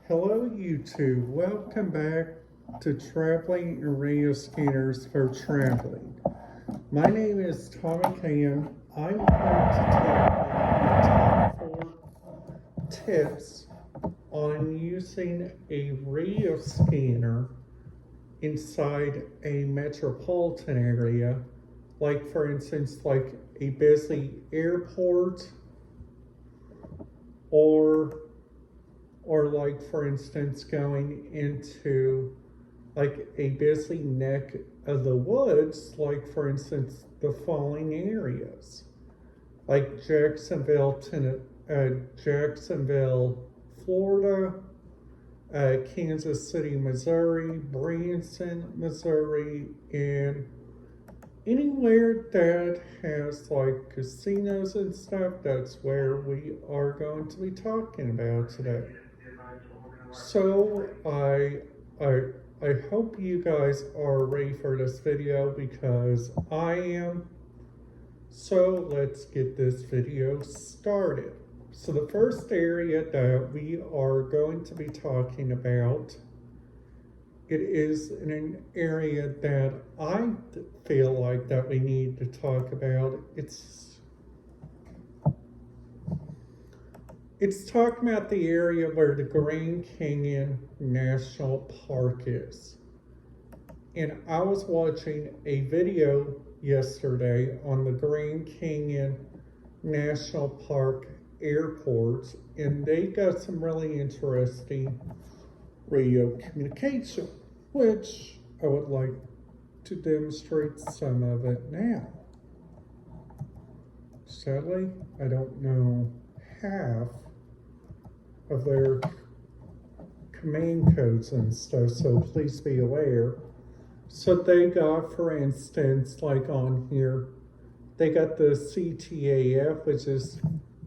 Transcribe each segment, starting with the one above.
Hello YouTube, welcome back to Traveling Area Scanners for Traveling. My name is Tommy Cam. I'm going to talk about the top 4 tips on using a radio scanner inside a metropolitan area, like for instance like a busy airport or like for instance going into like a busy neck of the woods, like for instance the following areas like Jacksonville, Florida, Kansas City, Missouri, Branson, Missouri, and anywhere that has like casinos and stuff. That's where we are going to be talking about today. So I hope you guys are ready for this video because I am. So let's get this video started. So the first area that we are going to be talking about, it is in an area that I feel like that we need to talk about. It's talking about the area where the Grand Canyon National Park is. And I was watching a video yesterday on the Grand Canyon National Park airports, and they got some really interesting radio communication, which I would like to demonstrate some of it now. Sadly, I don't know half of their command codes and stuff, so please be aware. So they got, for instance, like on here, they got the CTAF, which is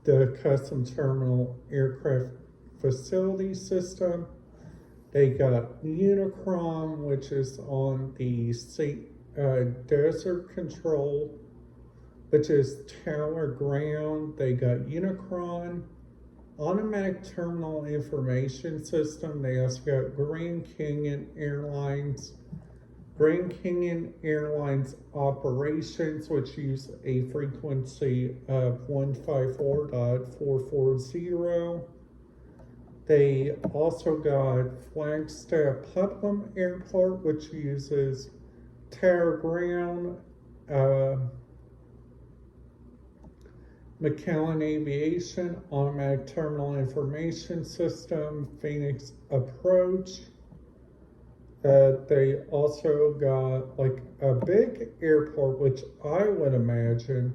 the Custom Terminal Aircraft Facility System. They got Unicron, which is on the Desert Control, which is Tower Ground. They got Unicron, Automatic Terminal Information System. They also got Grand Canyon Airlines Operations, which use a frequency of 154.440. They also got Flagstaff Putnam Airport, which uses Tower Ground, McAllen Aviation, Automatic Terminal Information System, Phoenix Approach. They also got like a big airport, which I would imagine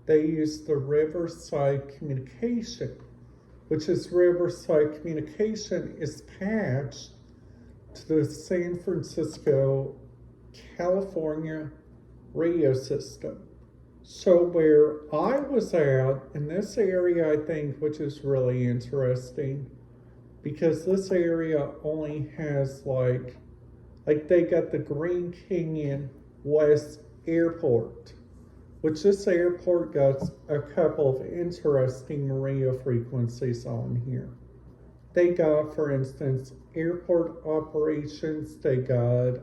they use the Riverside Communication, which is Riverside Communication is patched to the San Francisco, California radio system. So where I was at in this area, I think, which is really interesting, because this area only has like they got the Grand Canyon West Airport, which this airport got a couple of interesting radio frequencies on here. They got, for instance, airport operations. They got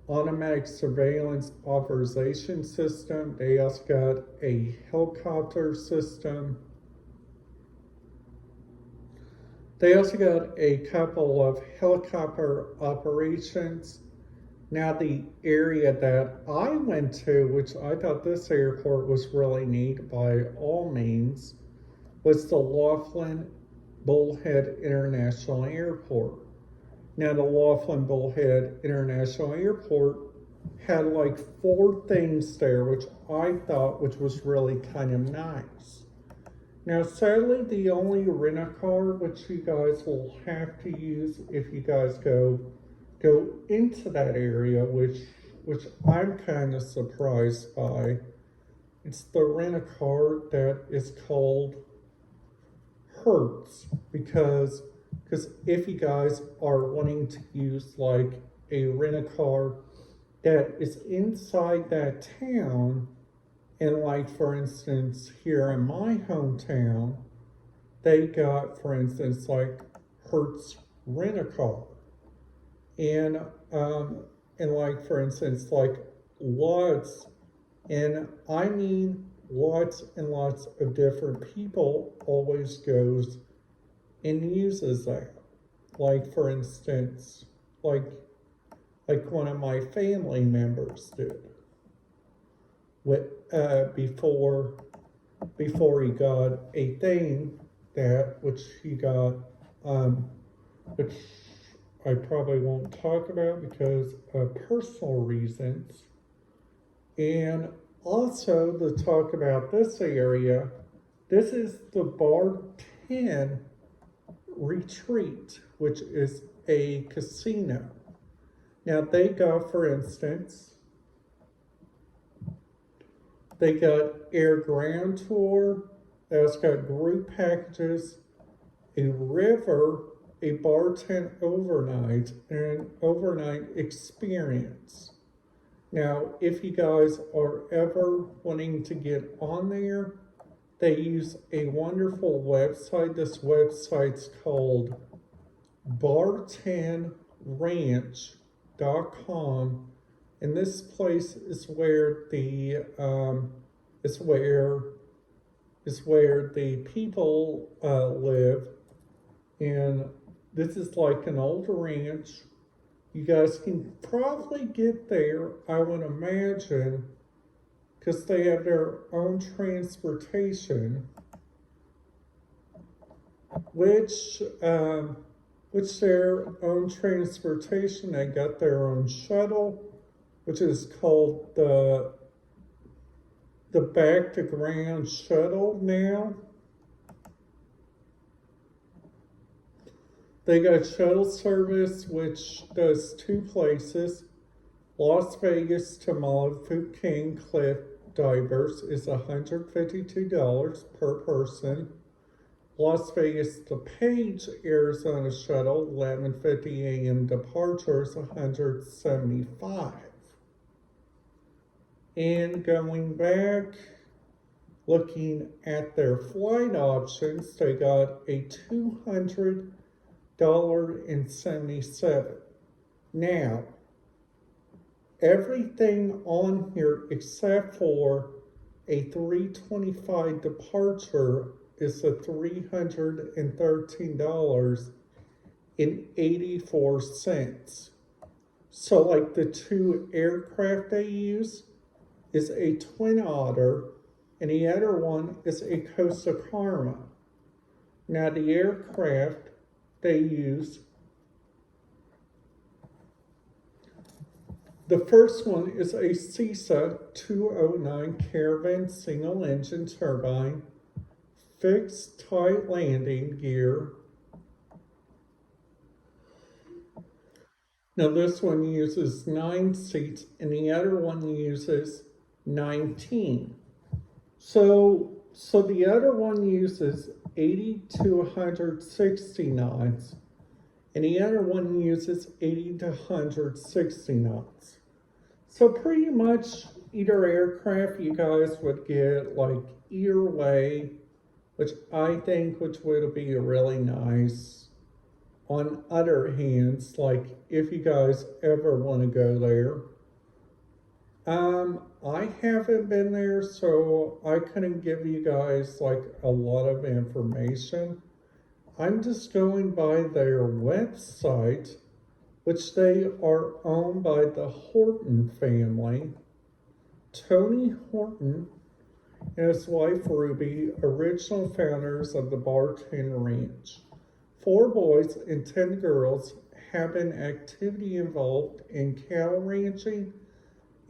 automatic surveillance authorization system. They also got a helicopter system. They also got a couple of helicopter operations. Now the area that I went to, which I thought this airport was really neat by all means, was the Laughlin Bullhead International Airport. Now the Laughlin Bullhead International Airport had like 4 things there, which I thought which was really kind of nice. Now sadly, the only rent-a-car which you guys will have to use if you guys go into that area, which I'm kind of surprised by, it's the rent-a-car that is called Hertz, because if you guys are wanting to use like a rent-a-car that is inside that town, and like for instance here in my hometown, they got, for instance, like Hertz Rent-A-Car. And, um, and like, for instance, like lots, and I mean lots and lots of different people always goes and uses that. Like, for instance, like, like one of my family members did with, before he got a thing that which he got, which I probably won't talk about because of personal reasons. And also to talk about this area, this is the Bar 10 Retreat, which is a casino. Now they got, for instance, they got air ground tour, that's got group packages, a river, a Bar 10 overnight, and an overnight experience. Now, if you guys are ever wanting to get on there, they use a wonderful website. This website's called bar10ranch.com, and this place is where the is where the people live, and this is like an old ranch. You guys can probably get there, I would imagine, because they have their own transportation, which their own transportation, they got their own shuttle, which is called the Back to Ground Shuttle now. They got shuttle service, which does two places. Las Vegas to Malibu King Cliff Divers is $152 per person. Las Vegas to Page, Arizona Shuttle, 11:50 a.m. departure is $175. And going back, looking at their flight options, they got a $200.77. Now, everything on here except for a 325 departure is a $313.84. So like the two aircraft they use is a Twin Otter, and the other one is a Costa Karma. Now the aircraft they use, the first one is a CISA 209 Caravan single engine turbine, fixed tight landing gear. Now this one uses 9 seats and the other one uses 19. So the other one uses 80 to 160 knots and the other one uses 80 to 160 knots. So pretty much either aircraft you guys would get like either way, which I think which would be really nice. On other hands, like if you guys ever want to go there, I haven't been there, so I couldn't give you guys like a lot of information. I'm just going by their website, which they are owned by the Horton family. Tony Horton and his wife Ruby, original founders of the Bar 10 Ranch. 4 boys and 10 girls have been actively involved in cattle ranching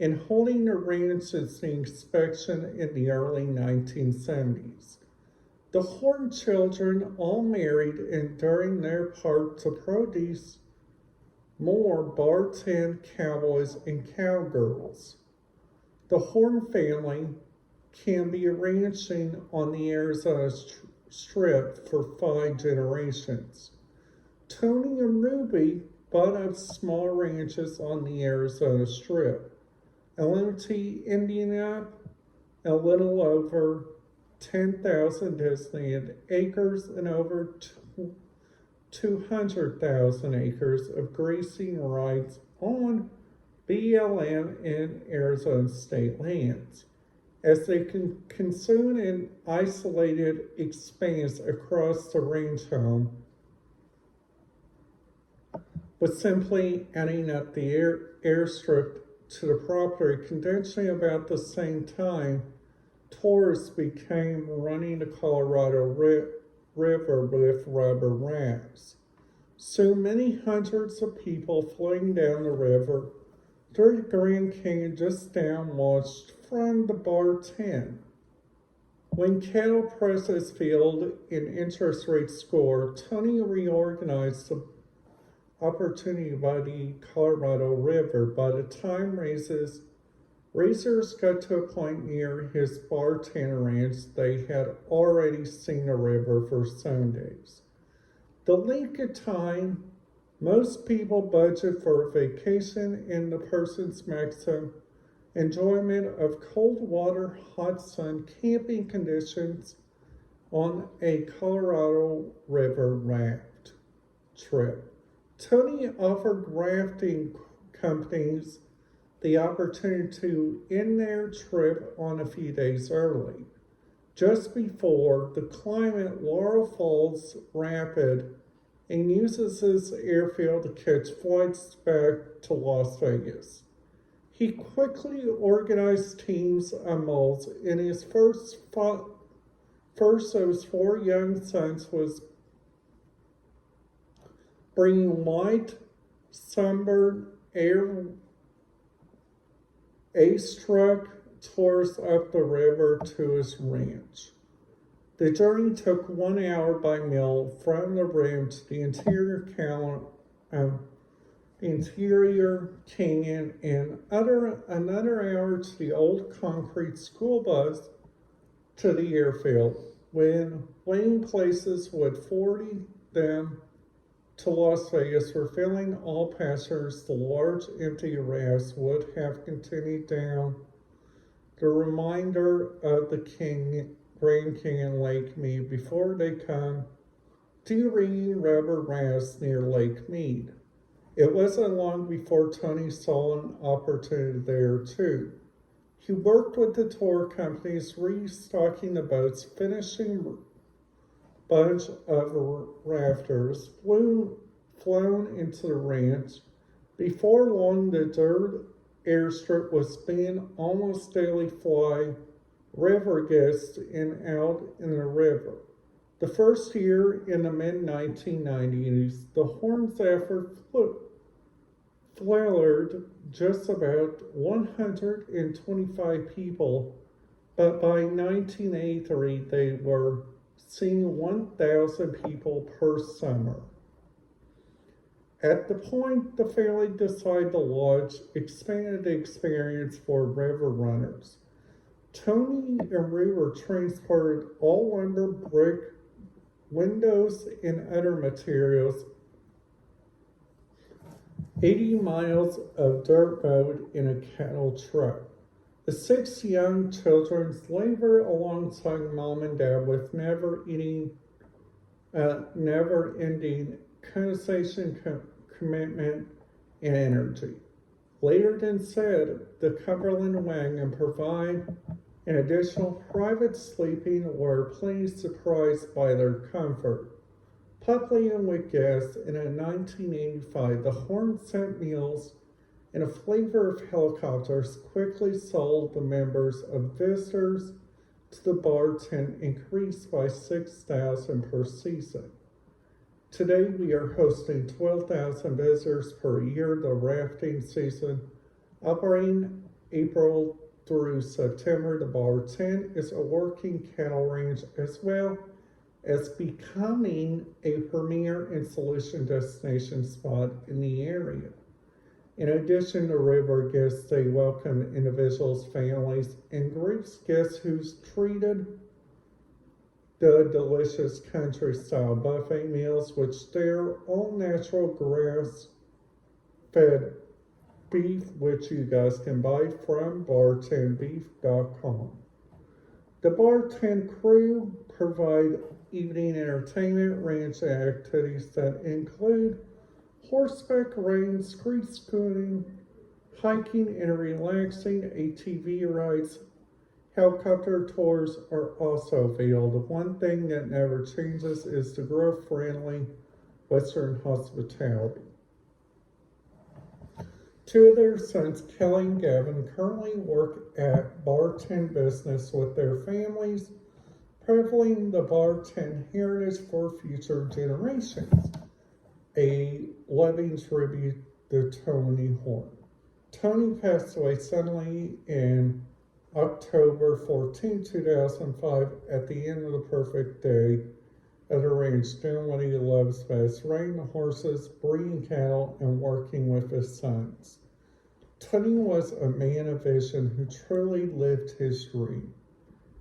and holding the ranch since the inspection in the early 1970s. The Horton children all married and during their part to produce more Bar 10 cowboys and cowgirls. The Horton family can be ranching on the Arizona Strip for 5 generations. Tony and Ruby bought up small ranches on the Arizona Strip. LMT Indiana, a little over 10,000 designated acres and over 200,000 acres of grazing rights on BLM and Arizona state lands. As they can consume an isolated expanse across the range home, with simply adding up the airstrip to the property. Conventionally, about the same time, tourists began running the Colorado River with rubber rafts. Soon, many hundreds of people floating down the river through the Grand Canyon just down watched from the bar tent. When cattle prices fell and interest rates soared, Tony reorganized the opportunity by the Colorado River. By the time racers got to a point near his bartender ranch, they had already seen the river for some days. The length of time most people budget for a vacation and the person's maximum enjoyment of cold water, hot sun, camping conditions on a Colorado River raft trip. Tony offered rafting companies the opportunity to end their trip on a few days early. Just before the climate, Laurel Falls Rapid and uses this airfield to catch flights back to Las Vegas. He quickly organized teams of moles, and his first of his 4 young sons was bringing white, sunburned, ace-struck tourists up the river to his ranch. The journey took 1 hour by mule from the rim to the interior canyon and another hour to the old concrete school bus to the airfield. When waiting places would 40 them to Las Vegas were filling all passengers, the large empty rafts would have continued down the remainder of the Grand Canyon Lake Mead before they come to ringing rubber rafts near Lake Mead. It wasn't long before Tony saw an opportunity there too. He worked with the tour companies, restocking the boats, finishing a bunch of rafters, flown into the ranch. Before long, the dirt airstrip was being almost daily fly river guests in out in the river. The first year in the mid-1990s, the Horn's effort flared just about 125 people, but by 1983 they were seeing 1,000 people per summer. At the point the family decided to lodge, expanded the experience for river runners. Tony and Rue were transported all lumber, brick, windows, and other materials 80 miles of dirt road in a cattle truck. The 6 young children labored alongside mom and dad with never-ending conversation, commitment, and energy. Later than said, the Cumberland wagon provide an additional private sleeping were pleased surprised by their comfort. Popular with guests, and in 1985, the Horn sent meals and a flavor of helicopters quickly sold the members of visitors to the bar tent increased by 6,000 per season. Today we are hosting 12,000 visitors per year. The rafting season, operating April through September, the bar tent is a working cattle range as well as becoming a premier installation destination spot in the area. In addition to river guests, they welcome individuals, families, and groups guests who's treated the delicious country-style buffet meals, which they're all natural grass-fed beef, which you guys can buy from bar10beef.com. The bar 10 crew provide evening entertainment, range activities that include horseback riding, street scooting, hiking, and relaxing ATV rides. Helicopter tours are also available. One thing that never changes is the growth-friendly Western hospitality. Two of their sons, Kelly and Gavin, currently work at bartend business with their families, preserving the bartend heritage for future generations. A loving tribute to Tony Horn. Tony passed away suddenly in October 14, 2005, at the end of the perfect day at a ranch doing what he loves best, riding the horses, breeding cattle, and working with his sons. Tony was a man of vision who truly lived his dream.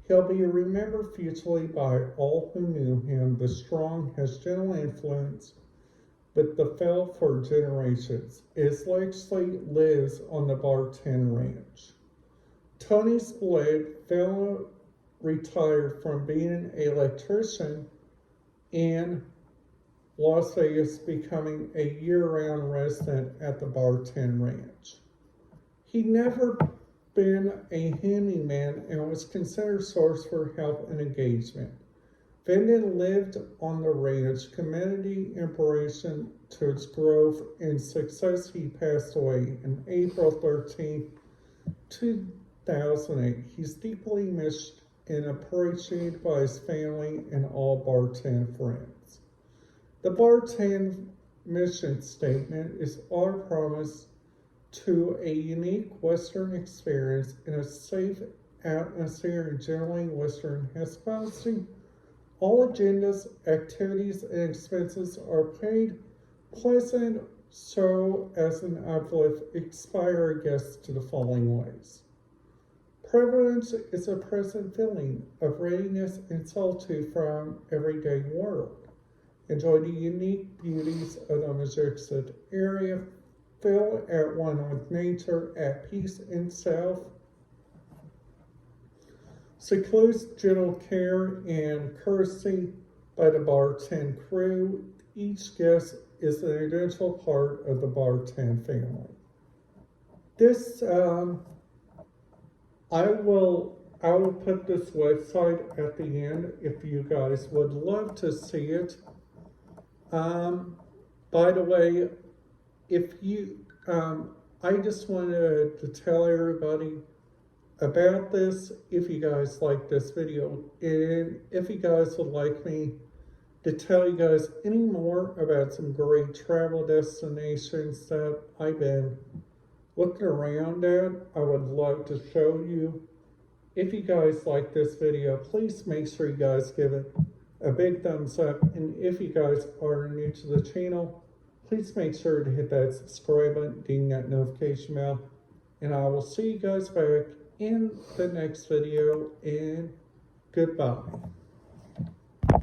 He'll be remembered futurely by all who knew him. The strong has gentle influence, but the felt for generations. His legacy lives on the Bartend Ranch. Tony's Bullhead fellow retired from being an electrician in Las Vegas, becoming a year-round resident at the Bartend Ranch. He'd never been a handyman and was considered a source for help and engagement. Vanden lived on the ranch, community inspiration to its growth and success. He passed away on April 13, 2008. He's deeply missed and appreciated by his family and all bartend friends. The bartend mission statement is our promise to a unique Western experience in a safe atmosphere and generally Western hospitality. All agendas, activities, and expenses are paid pleasant so as an uplift inspire guests to the following ways. Privilege is a present feeling of readiness and solitude from everyday world. Enjoy the unique beauties of the majestic area. Feel at one with nature, at peace in self. Secludes gentle care and courtesy by the bartend crew. Each guest is an essential part of the bartend family. This I will put this website at the end if you guys would love to see it. By the way, if you, I just wanted to tell everybody about this. If you guys like this video, and if you guys would like me to tell you guys any more about some great travel destinations that I've been looking around at, I would love to show you. If you guys like this video, please make sure you guys give it a big thumbs up. And if you guys are new to the channel, please make sure to hit that subscribe button, ding that notification bell. And I will see you guys back in the next video, and goodbye.